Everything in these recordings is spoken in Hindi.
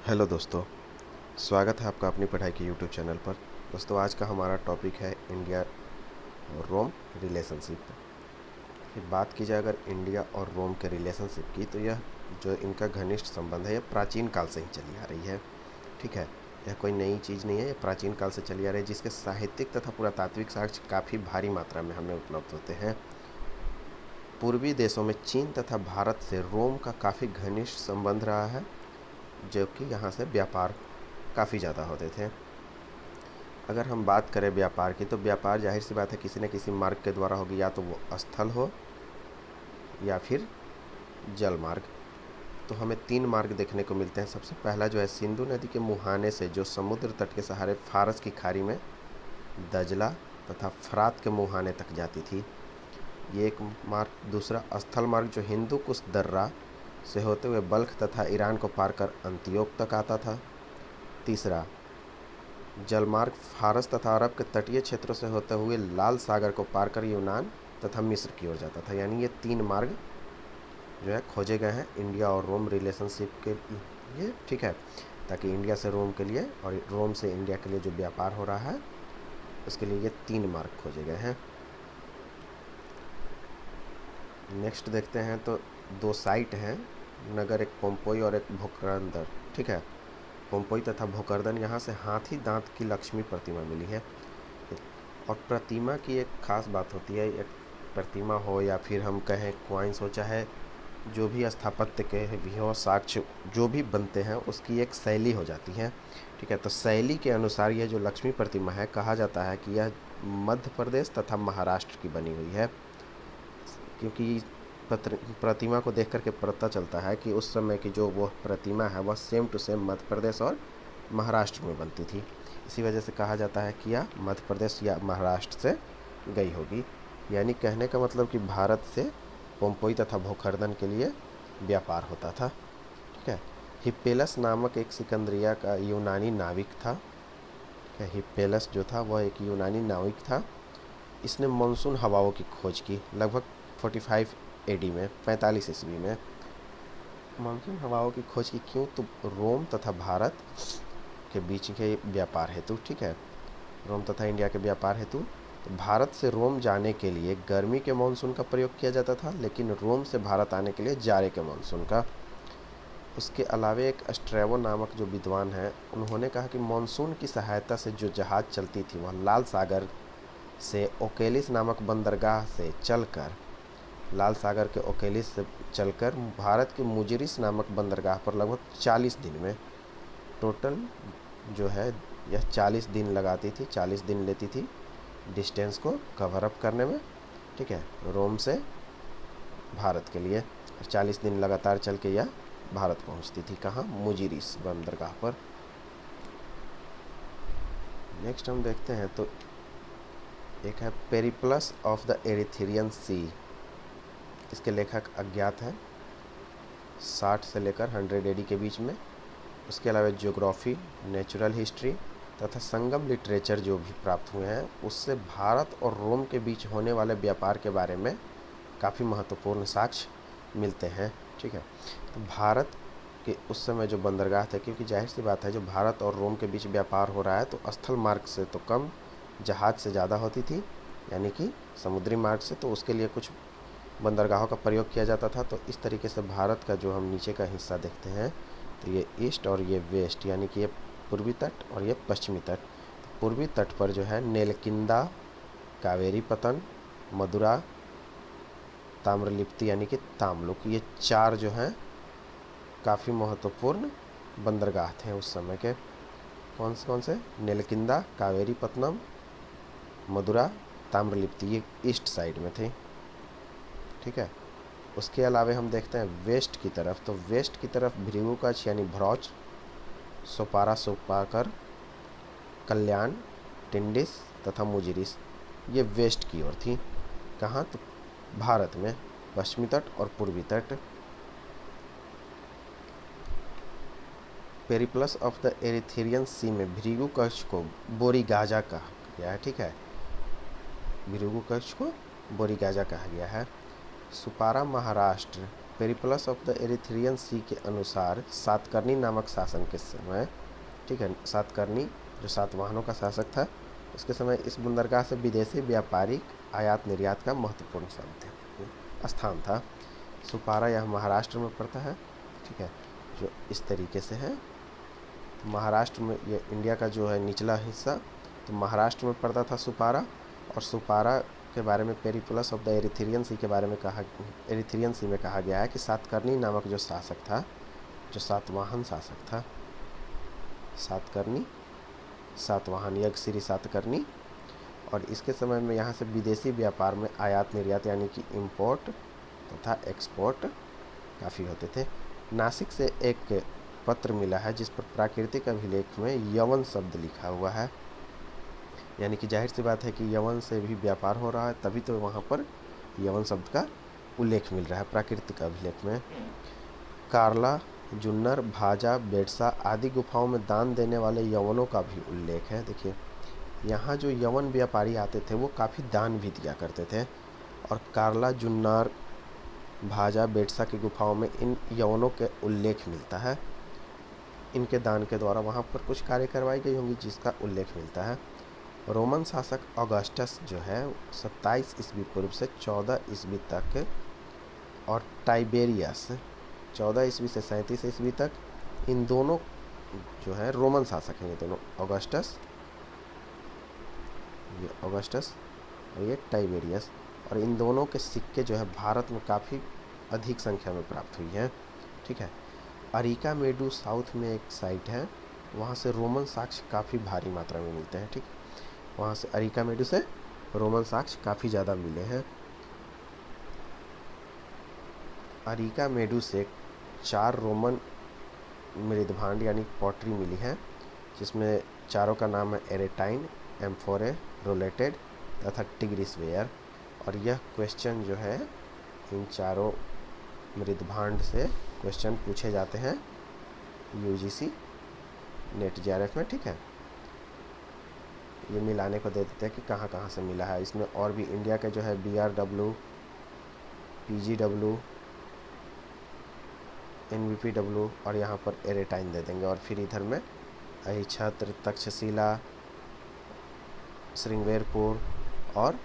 हेलो दोस्तों, स्वागत है आपका अपनी पढ़ाई के यूट्यूब चैनल पर। दोस्तों, आज का हमारा टॉपिक है इंडिया और रोम रिलेशनशिप। फिर बात की जाए अगर इंडिया और रोम के रिलेशनशिप की, तो यह जो इनका घनिष्ठ संबंध है यह प्राचीन काल से ही चली आ रही है। ठीक है, यह कोई नई चीज़ नहीं है, यह प्राचीन काल से चली आ रही है, जिसके साहित्यिक तथा पुरातात्विक साक्ष्य काफ़ी भारी मात्रा में हमें उपलब्ध होते हैं। पूर्वी देशों में चीन तथा भारत से रोम का काफ़ी घनिष्ठ संबंध रहा है, जो कि यहाँ से व्यापार काफ़ी ज़्यादा होते थे। अगर हम बात करें व्यापार की, तो व्यापार जाहिर सी बात है किसी न किसी मार्ग के द्वारा होगी, या तो वो स्थल हो या फिर जल मार्ग। तो हमें 3 मार्ग देखने को मिलते हैं। सबसे पहला जो है सिंधु नदी के मुहाने से जो समुद्र तट के सहारे फारस की खाड़ी में दजला तथा फरात के मुहाने तक जाती थी, ये एक मार्ग। दूसरा स्थल मार्ग जो हिंदू कुश दर्रा से होते हुए बल्ख तथा ईरान को पार कर अंत्योक तक आता था। तीसरा जलमार्ग फारस तथा अरब के तटीय क्षेत्रों से होते हुए लाल सागर को पार कर यूनान तथा मिस्र की ओर जाता था। यानी ये 3 मार्ग जो है खोजे गए हैं इंडिया और रोम रिलेशनशिप के लिए। ठीक है, ताकि इंडिया से रोम के लिए और रोम से इंडिया के लिए जो व्यापार हो रहा है उसके लिए ये 3 मार्ग खोजे गए हैं। नेक्स्ट देखते हैं, तो 2 साइट हैं नगर, एक पोम्पोई और एक भोकरंदर। ठीक है, पोम्पोई तथा भोकरदन, यहाँ से हाथी दांत की लक्ष्मी प्रतिमा मिली है। और प्रतिमा की एक खास बात होती है, एक प्रतिमा हो या फिर हम कहें क्वाइंस हो, चाहे जो भी स्थापत्य के भी हो, साक्ष्य जो भी बनते हैं उसकी एक शैली हो जाती है। ठीक है, तो शैली के अनुसार यह जो लक्ष्मी प्रतिमा है, कहा जाता है कि यह मध्य प्रदेश तथा महाराष्ट्र की बनी हुई है, क्योंकि प्रतिमा को देख करके पता चलता है कि उस समय की जो वो प्रतिमा है वह same to same Madhya Pradesh और महाराष्ट्र में बनती थी। इसी वजह से कहा जाता है कि यह मध्य प्रदेश या महाराष्ट्र से गई होगी। यानी कहने का मतलब कि भारत से पोम्पोई तथा भोकरदन के लिए व्यापार होता था। ठीक है, हिप्पेलस नामक एक सिकंदरिया का यूनानी नाविक था। हिप्पेलस जो था वह एक यूनानी नाविक था। इसने मानसून हवाओं की खोज की लगभग 45 एडी में, 45 ईस्वी में। मानसून हवाओं की खोज की क्यों? तो रोम तथा भारत के बीच के व्यापार हेतु। ठीक है, रोम तथा इंडिया के व्यापार हेतु। तो भारत से रोम जाने के लिए गर्मी के मानसून का प्रयोग किया जाता था, लेकिन रोम से भारत आने के लिए जाड़े के मानसून का। उसके अलावे एक स्ट्रैबो नामक जो विद्वान हैं, उन्होंने कहा कि मानसून की सहायता से जो जहाज़ चलती थी वह लाल सागर से ओकेलिस नामक बंदरगाह से चलकर, लाल सागर के ओकेलिस से चलकर भारत के मुजिरिस नामक बंदरगाह पर लगभग 40 दिन में, टोटल जो है यह 40 दिन लगाती थी, 40 दिन लेती थी डिस्टेंस को कवर अप करने में। ठीक है, रोम से भारत के लिए 40 दिन लगातार चल के यह भारत पहुंचती थी। कहाँ? मुजिरिस बंदरगाह पर। नेक्स्ट हम देखते हैं, तो एक है पेरिप्लस ऑफ द एरिथ्रियन सी। इसके लेखक अज्ञात हैं, 60 से लेकर 100 एडी के बीच में। उसके अलावा ज्योग्राफी, नेचुरल हिस्ट्री तथा संगम लिटरेचर जो भी प्राप्त हुए हैं, उससे भारत और रोम के बीच होने वाले व्यापार के बारे में काफ़ी महत्वपूर्ण साक्ष्य मिलते हैं। ठीक है, तो भारत के उस समय जो बंदरगाह थे, क्योंकि जाहिर सी बात है जो भारत और रोम के बीच व्यापार हो रहा है तो स्थल मार्ग से तो कम, जहाज़ से ज़्यादा होती थी, यानी कि समुद्री मार्ग से, तो उसके लिए कुछ बंदरगाहों का प्रयोग किया जाता था। तो इस तरीके से भारत का जो हम नीचे का हिस्सा देखते हैं, तो ये ईस्ट और ये वेस्ट, यानी कि ये पूर्वी तट और ये पश्चिमी तट। पूर्वी तट पर जो है नेलकिंदा, कावेरी पतन, मदुरा, ताम्रलिप्ति यानी कि तामलुक, ये 4 जो हैं काफ़ी महत्वपूर्ण बंदरगाह थे उस समय के। कौन से? नेलकिंदा, कावेरी पत्तनम, मदुरा, ताम्रलिप्ति, ये ईस्ट साइड में थे। ठीक है, उसके अलावा हम देखते हैं वेस्ट की तरफ, तो वेस्ट की तरफ भृगुकच्छ यानी भ्रौच, सोपारा सोपाकर, कल्याण, टिंडिस तथा मुजिरिस, ये वेस्ट की ओर थी। कहाँ? तो भारत में पश्चिमी तट और पूर्वी तट। पेरिप्लस ऑफ द एरिथ्रियन सी में भृगुकच्छ को बोरीगाजा कहा गया है। ठीक है, भृगुकच्छ को बोरीगाजा कहा गया है। Sopara Maharashtra Periplus of the Erythraean Sea के अनुसार सातकर्णी नामक शासन के समय, ठीक है, सातकर्णी जो सातवाहनों का शासक था, उसके समय इस बंदरगाह से विदेशी व्यापारिक आयात निर्यात का महत्वपूर्ण स्थान था। सुपारा यह महाराष्ट्र में पड़ता है, ठीक है, जो इस तरीके से है। महाराष्ट्र में, ये इंडिया का जो है निचला हिस्सा, तो महाराष्ट्र में पड़ता था सुपारा। और सुपारा के बारे में Periplus of the Erythraean Sea के बारे में एरिथ्रियन सी में कहा गया है कि सातकर्णी नामक जो शासक था, जो सातवाहन शासक था, सातकर्णी, सातवाहन, यज्ञश्री सातकर्णी, और इसके समय में यहाँ से विदेशी व्यापार में आयात निर्यात यानी कि इंपोर्ट तथा एक्सपोर्ट काफ़ी होते थे। नासिक से एक पत्र मिला है जिस पर प्राकृतिक अभिलेख में यवन शब्द लिखा हुआ है, यानी कि जाहिर सी बात है कि यवन से भी व्यापार हो रहा है, तभी तो वहाँ पर यवन शब्द का उल्लेख मिल रहा है प्राकृतिक अभिलेख में। कार्ला, जुन्नर, भाजा, बेडसा आदि गुफाओं में दान देने वाले यवनों का भी उल्लेख है। देखिए, यहाँ जो यवन व्यापारी आते थे वो काफ़ी दान भी दिया करते थे, और कार्ला, जुन्नर, भाजा, बेडसा की गुफाओं में इन यवनों के उल्लेख मिलता है। इनके दान के द्वारा वहाँ पर कुछ कार्य करवाई गई होंगी जिसका उल्लेख मिलता है। रोमन शासक ऑगस्टस जो है 27 ईस्वी पूर्व से 14 ईस्वी तक, और टाइबेरियस 14 ईस्वी से 37 ईस्वी तक, इन दोनों जो है रोमन शासक हैं, ये दोनों, ऑगस्टस, ये ऑगस्टस और ये टाइबेरियस, और इन दोनों के सिक्के जो है भारत में काफ़ी अधिक संख्या में प्राप्त हुई हैं, ठीक है। अरिका मेडू साउथ में एक साइट है, वहाँ से रोमन साक्ष्य काफ़ी भारी मात्रा में मिलते हैं, ठीक, वहाँ से अरिका मेडू से रोमन साक्ष्य काफ़ी ज़्यादा मिले हैं। अरिका मेडू से 4 रोमन मृदभांड यानी पॉटरी मिली है, जिसमें चारों का नाम है एरेटाइन, एम्फोरे, रोलेटेड तथा टिग्रिस वेयर। और यह क्वेश्चन जो है इन चारों मृदभांड से क्वेश्चन पूछे जाते हैं यूजीसी नेट जेआरएफ में, ठीक है। ये मिलाने को दे देते हैं कि कहाँ कहाँ से मिला है। इसमें और भी इंडिया के जो है BRW, PGW, NVPW और यहाँ पर एरेटाइन दे देंगे, और फिर इधर में अहिछत्र, तक्षशिला, श्रृंगेरपुर और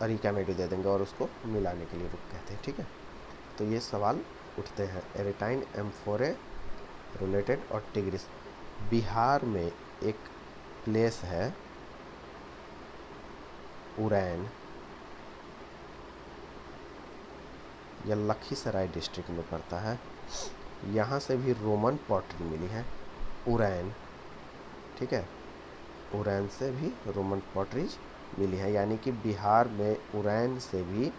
अरिका मेडू दे देंगे, और उसको मिलाने के लिए रुक कहते हैं, ठीक है। तो ये सवाल उठते हैं, एरेटाइन, एम्फोरे, रोलेटेड और टिग्रिस। बिहार में एक प्लेस है उरैन, यह लखीसराय डिस्ट्रिक्ट में पड़ता है, यहाँ से भी रोमन पॉटरी मिली है, उरैन, ठीक है, उरैन से भी रोमन पॉटरीज मिली है, यानी कि बिहार में उरैन से भी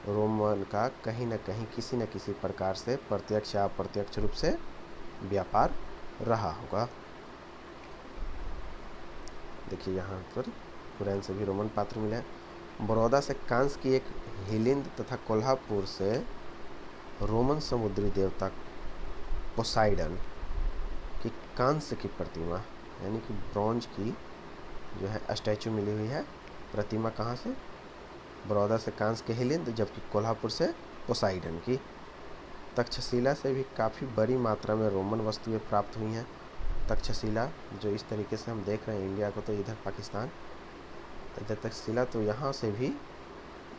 रोमन का कहीं ना कहीं किसी न किसी प्रकार से प्रत्यक्ष या अप्रत्यक्ष रूप से व्यापार रहा होगा। देखिए यहाँ पर उरैन से भी रोमन पात्र मिले हैं। बड़ौदा से कांस्य की एक हिलिंद तथा कोल्हापुर से रोमन समुद्री देवता पोसाइडन की कांस्य की प्रतिमा यानी कि ब्रॉन्ज की जो है स्टैचू मिली हुई है। प्रतिमा कहाँ से? बड़ौदा से कांस्य के हिलिंद, जबकि कोल्हापुर से पोसाइडन की। तक्षशिला से भी काफ़ी बड़ी मात्रा में रोमन वस्तुएं प्राप्त हुई हैं। तक्षशिला जो इस तरीके से हम देख रहे हैं, इंडिया को तो इधर पाकिस्तान, इधर तक्षशिला, तो यहाँ से भी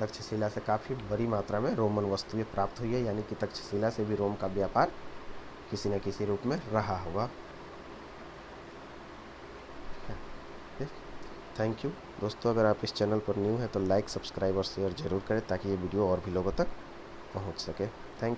तक्षशिला से काफ़ी बड़ी मात्रा में रोमन वस्तुएं प्राप्त हुई है, यानी कि तक्षशिला से भी रोम का व्यापार किसी न किसी रूप में रहा होगा। थैंक यू दोस्तों, अगर आप इस चैनल पर न्यू हैं तो लाइक, सब्सक्राइब और शेयर जरूर करें ताकि ये वीडियो और भी लोगों तक पहुंच सके। थैंक